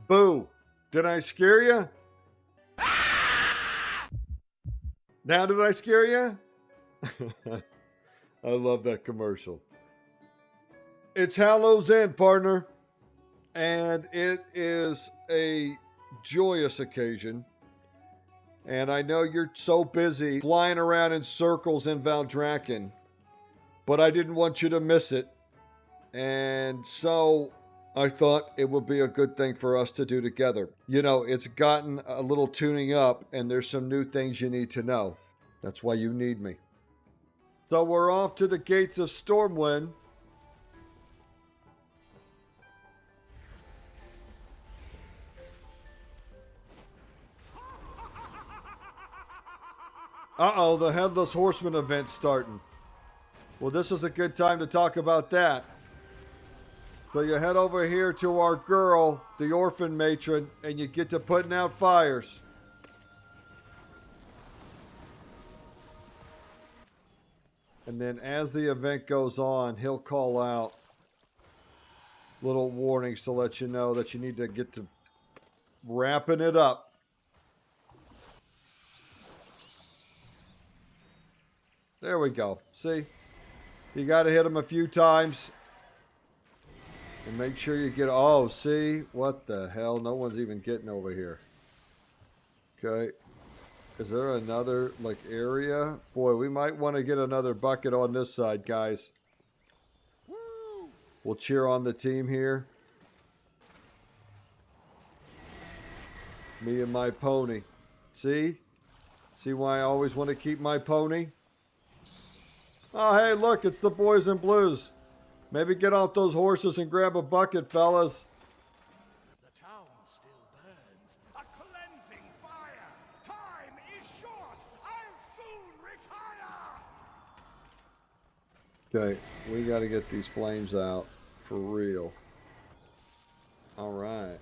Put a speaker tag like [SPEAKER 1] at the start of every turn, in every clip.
[SPEAKER 1] Boo! Did I scare you? Now did I scare you? I love that commercial. It's Hallow's End, partner. And it is a joyous occasion. And I know you're so busy flying around in circles in Valdrakken, but I didn't want you to miss it. And so I thought it would be a good thing for us to do together. You know, it's gotten a little tuning up, and there's some new things you need to know. That's why you need me. So we're off to the gates of Stormwind. Uh-oh, the Headless Horseman event's starting. Well, this is a good time to talk about that. So you head over here to our girl, the orphan matron, and you get to putting out fires. And then as the event goes on, he'll call out little warnings to let you know that you need to get to wrapping it up. There we go. See? You got to hit him a few times. And make sure you get... Oh, see? What the hell? No one's even getting over here. Okay. Is there another, like, area? Boy, we might want to get another bucket on this side, guys. We'll cheer on the team here. Me and my pony. See? See why I always want to keep my pony? Oh, hey, look, it's the boys in blues. Maybe get off those horses and grab a bucket, fellas.
[SPEAKER 2] The town still burns. A cleansing fire. Time is short. I'll soon retire.
[SPEAKER 1] Okay, we got to get these flames out for real. All right.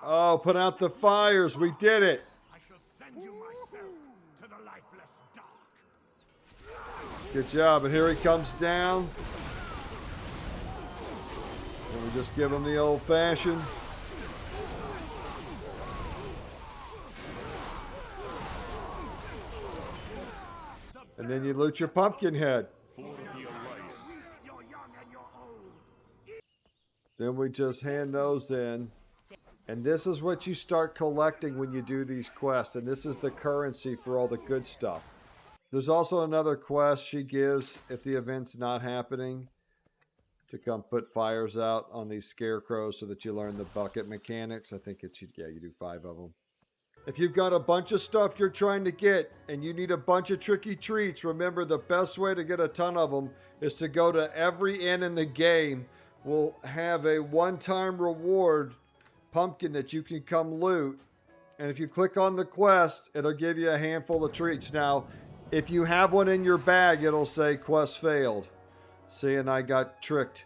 [SPEAKER 1] Oh, put out the fires. We did it.
[SPEAKER 2] I shall send you myself to the lifeless dark.
[SPEAKER 1] Good job. And here he comes down. And we just give him the old fashioned. And then you loot your pumpkin head. Then we just hand those in. And this is what you start collecting when you do these quests. And this is the currency for all the good stuff. There's also another quest she gives if the event's not happening. To come put fires out on these scarecrows so that you learn the bucket mechanics. I think it should, yeah, you do 5 of them. If you've got a bunch of stuff you're trying to get and you need a bunch of tricky treats, remember the best way to get a ton of them is to go to every inn in the game. We'll have a one-time reward pumpkin that you can come loot. And if you click on the quest, it'll give you a handful of treats. Now, if you have one in your bag, it'll say quest failed. See, and I got tricked.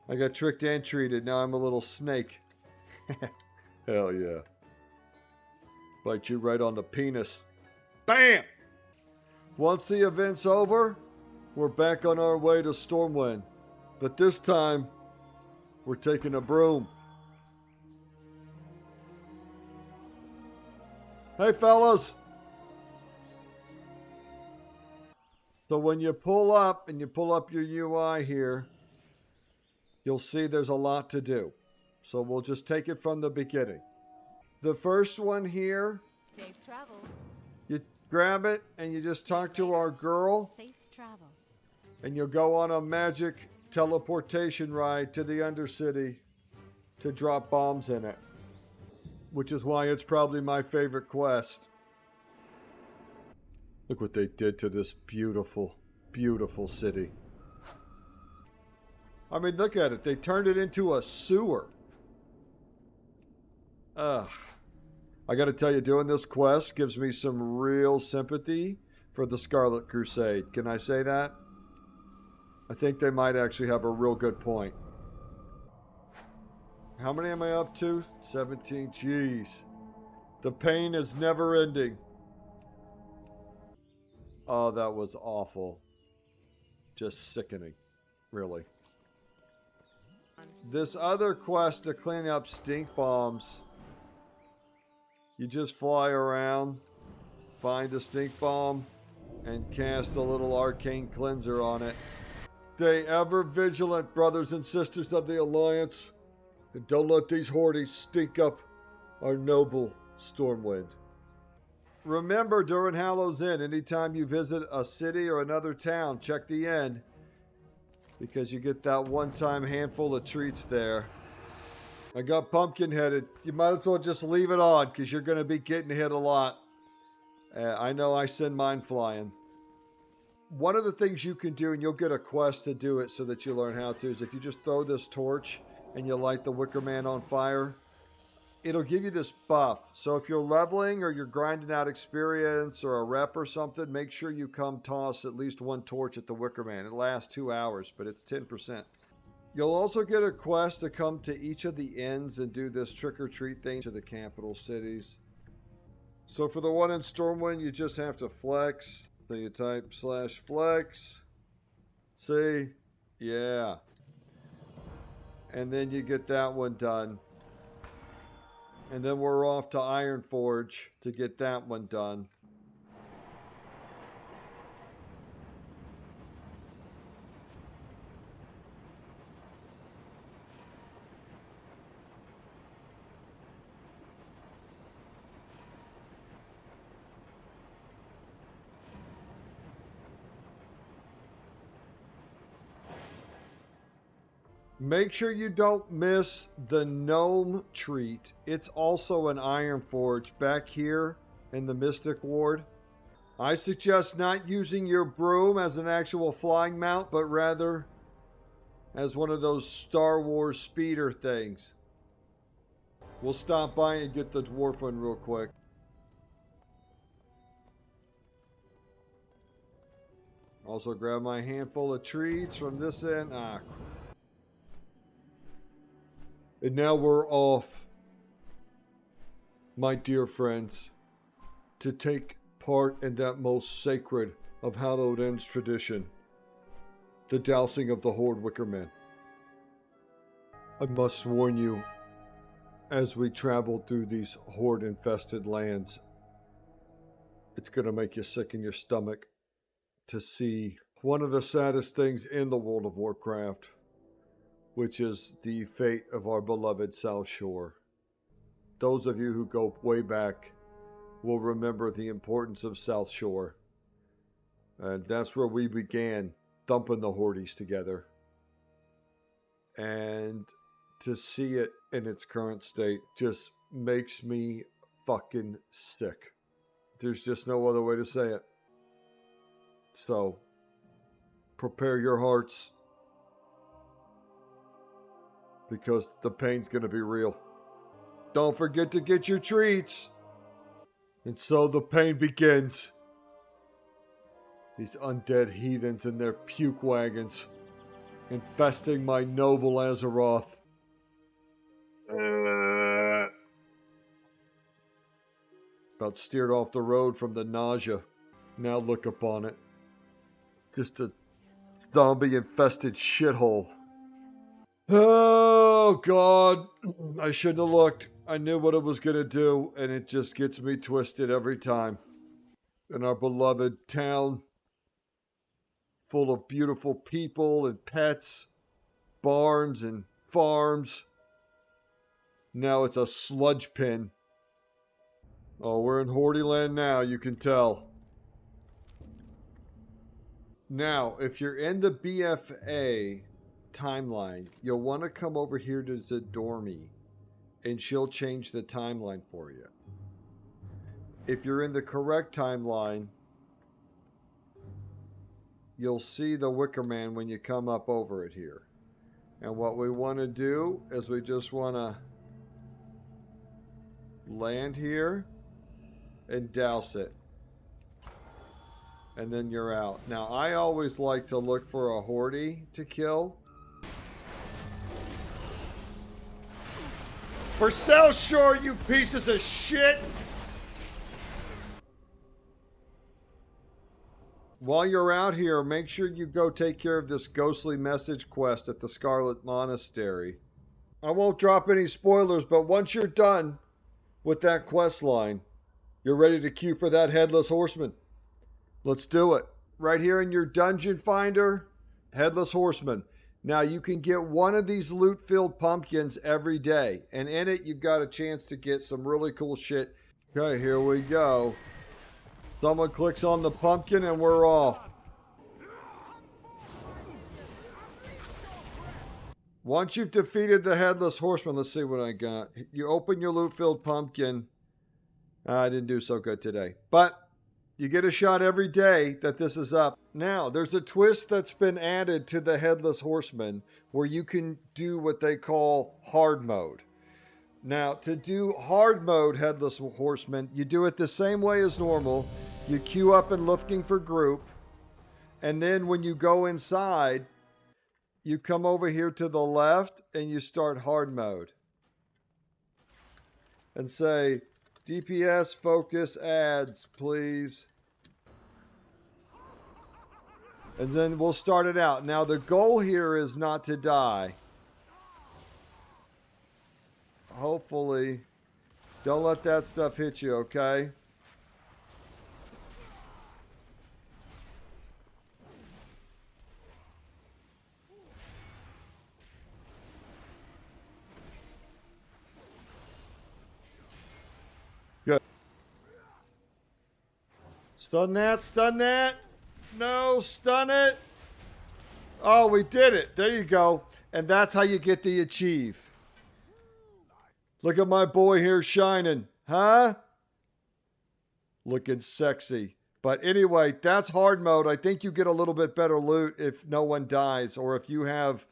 [SPEAKER 1] I got tricked and treated. Now I'm a little snake. Hell yeah. Bite you right on the penis. Bam! Once the event's over, we're back on our way to Stormwind. But this time, we're taking a broom. Hey, fellas! So when you pull up, and you pull up your UI here, you'll see there's a lot to do. So we'll just take it from the beginning. The first one here,
[SPEAKER 3] safe travels.
[SPEAKER 1] You grab it and you just talk to our girl.
[SPEAKER 3] Safe travels.
[SPEAKER 1] And you'll go on a magic teleportation ride to the Undercity to drop bombs in it. Which is why it's probably my favorite quest. Look what they did to this beautiful, beautiful city. I mean, look at it. They turned it into a sewer. Ugh. I gotta tell you, doing this quest gives me some real sympathy for the Scarlet Crusade. Can I say that? I think they might actually have a real good point. How many am I up to? 17. Jeez. The pain is never ending. Oh, that was awful. Just sickening. Really. This other quest to clean up stink bombs. You just fly around, find a stink bomb, and cast a little arcane cleanser on it. Stay ever vigilant, brothers and sisters of the Alliance, and don't let these hordes stink up our noble Stormwind. Remember, during Hallow's Inn, anytime you visit a city or another town, check the inn, because you get that one-time handful of treats there. I got pumpkin-headed. You might as well just leave it on, because you're going to be getting hit a lot. I know I send mine flying. One of the things you can do, and you'll get a quest to do it so that you learn how to, is if you just throw this torch and you light the Wickerman on fire, it'll give you this buff. So if you're leveling or you're grinding out experience or a rep or something, make sure you come toss at least one torch at the Wickerman. It lasts 2 hours, but it's 10%. You'll also get a quest to come to each of the inns and do this trick-or-treat thing to the capital cities. So for the one in Stormwind, you just have to flex. So you type /flex. See? Yeah. And then you get that one done. And then we're off to Ironforge to get that one done. Make sure you don't miss the gnome treat. It's also an Ironforge back here in the Mystic Ward. I suggest not using your broom as an actual flying mount, but rather as one of those Star Wars speeder things. We'll stop by and get the dwarf one real quick. Also grab my handful of treats from this end. And now we're off, my dear friends, to take part in that most sacred of Hallowed Inn's tradition, the dousing of the Horde Wickerman. I must warn you, as we travel through these horde-infested lands, it's going to make you sick in your stomach to see one of the saddest things in the World of Warcraft, which is the fate of our beloved Southshore. Those of you who go way back will remember the importance of Southshore. And that's where we began thumping the Hordes together. And to see it in its current state just makes me fucking sick. There's just no other way to say it. So, prepare your hearts, because the pain's going to be real. Don't forget to get your treats. And so the pain begins. These undead heathens in their puke wagons, infesting my noble Azeroth. About steered off the road from the nausea. Now look upon it. Just a zombie-infested shithole. Oh, God. I shouldn't have looked. I knew what it was going to do, and it just gets me twisted every time. In our beloved town, full of beautiful people and pets, barns and farms. Now it's a sludge pin. Oh, we're in Hordeland now, you can tell. Now, if you're in the BFA timeline, you'll want to come over here to Zadormi, and she'll change the timeline for you. If you're in the correct timeline, you'll see the Wickerman when you come up over it here. And what we want to do is we just want to land here and douse it. And then you're out. Now, I always like to look for a horde to kill. For Southshore, you pieces of shit! While you're out here, make sure you go take care of this ghostly message quest at the Scarlet Monastery. I won't drop any spoilers, but once you're done with that quest line, you're ready to queue for that Headless Horseman. Let's do it. Right here in your dungeon finder, Headless Horseman. Now you can get one of these loot-filled pumpkins every day, and in it you've got a chance to get some really cool shit. Okay, here we go. Someone clicks on the pumpkin and we're off. Once you've defeated the Headless Horseman, let's see what I got. You open your loot-filled pumpkin. I didn't do so good today. But you get a shot every day that this is up. Now, there's a twist that's been added to the Headless Horseman where you can do what they call hard mode. Now, to do hard mode Headless Horseman, you do it the same way as normal. You queue up and looking for group. And then when you go inside, you come over here to the left and you start hard mode. And say, DPS focus ads, please. And then we'll start it out. Now, the goal here is not to die. Hopefully. Don't let that stuff hit you, okay? Good. Stun that, stun that. No, stun it. Oh, we did it. There you go. And that's how you get the achieve. Look at my boy here shining. Huh? Looking sexy. But anyway, that's hard mode. I think you get a little bit better loot if no one dies or if you have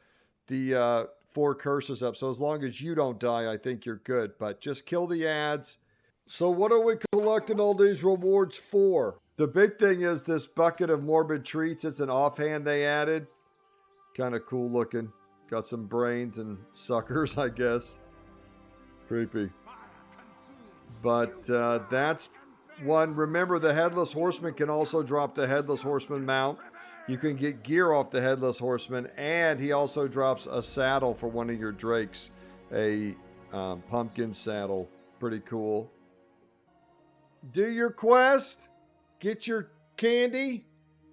[SPEAKER 1] the 4 curses up. So as long as you don't die, I think you're good. But just kill the ads. So what are we collecting all these rewards for? The big thing is this bucket of morbid treats. It's an offhand they added. Kind of cool looking. Got some brains and suckers, I guess. Creepy. But that's one. Remember, the Headless Horseman can also drop the Headless Horseman mount. You can get gear off the Headless Horseman. And he also drops a saddle for one of your drakes. A pumpkin saddle. Pretty cool. Do your quest. Get your candy.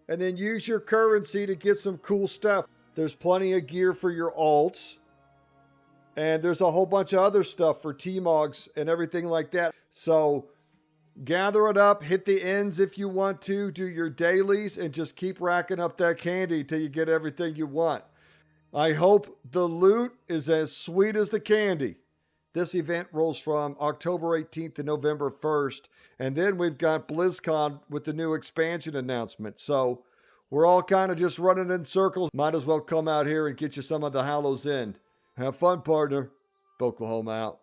[SPEAKER 1] And then use your currency to get some cool stuff. There's plenty of gear for your alts. And there's a whole bunch of other stuff for T-Mogs and everything like that. So gather it up, hit the ends if you want to, do your dailies, and just keep racking up that candy till you get everything you want. I hope the loot is as sweet as the candy. This event rolls from October 18th to November 1st. And then we've got BlizzCon with the new expansion announcement. So we're all kind of just running in circles. Might as well come out here and get you some of the Hallow's End. Have fun, partner. Oklahoma out.